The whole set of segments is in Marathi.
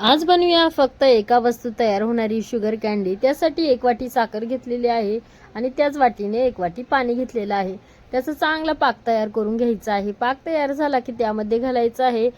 आज बनवूया फक्त एका वस्तू तयार होणारी शुगर कॅन्डी। त्यासाठी 1 वाटी साखर घेतलेली आहे आणि त्याच वाटीने 1 वाटी पाणी घेतलेलं आहे। त्याचा चांगला पाक तयार करून घ्यायचा आहे। पाक तयार झाला की त्यामध्ये घालायचा आहे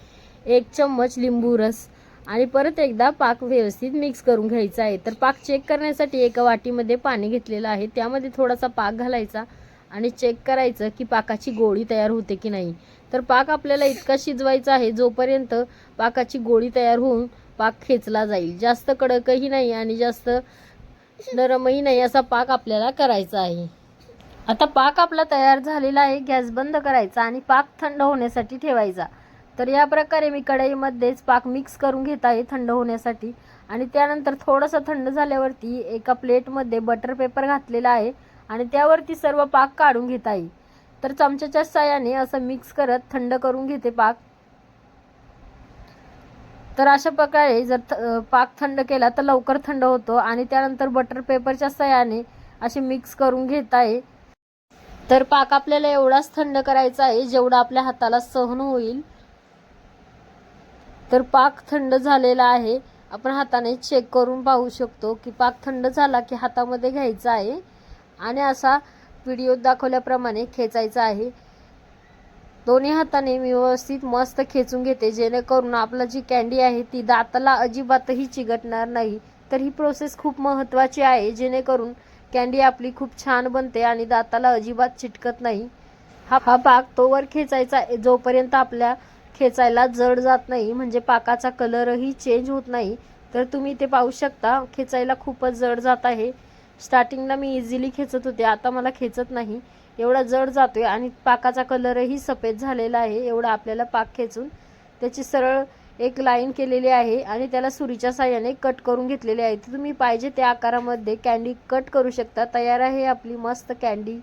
1 चम्मच लिंबू रस आणि परत एकदा पाक व्यवस्थित मिक्स करून घ्यायचा आहे। तर पाक चेक करण्यासाठी एका वाटीमध्ये पाणी घेतलेलं आहे, त्यामध्ये थोडासा पाक घालायचा आणि चेक करायचं की पाकाची गोळी तयार होते की नाही। तर पाक आपल्याला इतका शिजवायचा आहे जोपर्यंत पाकाची गोळी तयार होऊन पाक खेचला जाईल। जास्त कडकही नाही आणि जास्त नरमही नाही असा पाक आपल्याला करायचा आहे। आता पाक आपला तयार झालेला आहे। गॅस बंद करायचा आणि पाक थंड होण्यासाठी ठेवायचा। तर या प्रकारे मी कढईमध्येच पाक मिक्स करून घेत आहे थंड होण्यासाठी आणि त्यानंतर थोडंसं थंड झाल्यावरती एका प्लेटमध्ये बटर पेपर घातलेला आहे आणि त्यावरती सर्व पाक काढून घेत आहे। तर चमच्याच्या साहाय्याने असं मिक्स करत थंड करून घेते पाक। तर अशा प्रकारे जर पाक थंड केला तर लवकर थंड होतो आणि त्यानंतर बटर पेपरच्या साहाय्याने असे मिक्स करून घेत आहे। तर पाक आपल्याला एवढाच थंड करायचा आहे जेवढा आपल्या हाताला सहन होईल। तर पाक थंड झालेला आहे, आपण हाताने चेक करून पाहू शकतो की पाक थंड झाला की हातामध्ये घ्यायचा आहे आणि असा व्हिडिओत दाखवल्याप्रमाणे खेचायचा आहे। दोन्ही हाताने मी व्यवस्थित मस्त खेचून घेते जेणेकरून आपला जी कॅन्डी आहे ती दाताला अजिबातही चिकटणार नाही। तर ही प्रोसेस खूप महत्त्वाची आहे जेणेकरून कॅन्डी आपली खूप छान बनते आणि दाताला अजिबात चिटकत नाही। हा पाक तोवर खेचायचा जोपर्यंत आपल्या खेचायला जड जात नाही, म्हणजे पाकाचा कलरही चेंज होत नाही। तर तुम्ही ते पाहू शकता खेचायला खूपच जड जात आहे। स्टार्टिंगला मी इझिली खेचत होते, आता मला खेचत नाही, एवढा जड जातोय आणि पाकाचा कलरही सफेद झालेला आहे। एवढा आपल्याला पाक खेचून त्याची सरळ एक लाईन केलेली आहे आणि त्याला सुरीच्या साहाय्याने कट करून घेतलेले आहे। तुम्ही पाहिजे त्या आकारामध्ये कॅन्डी कट करू शकता। तयार आहे आपली मस्त कॅन्डी।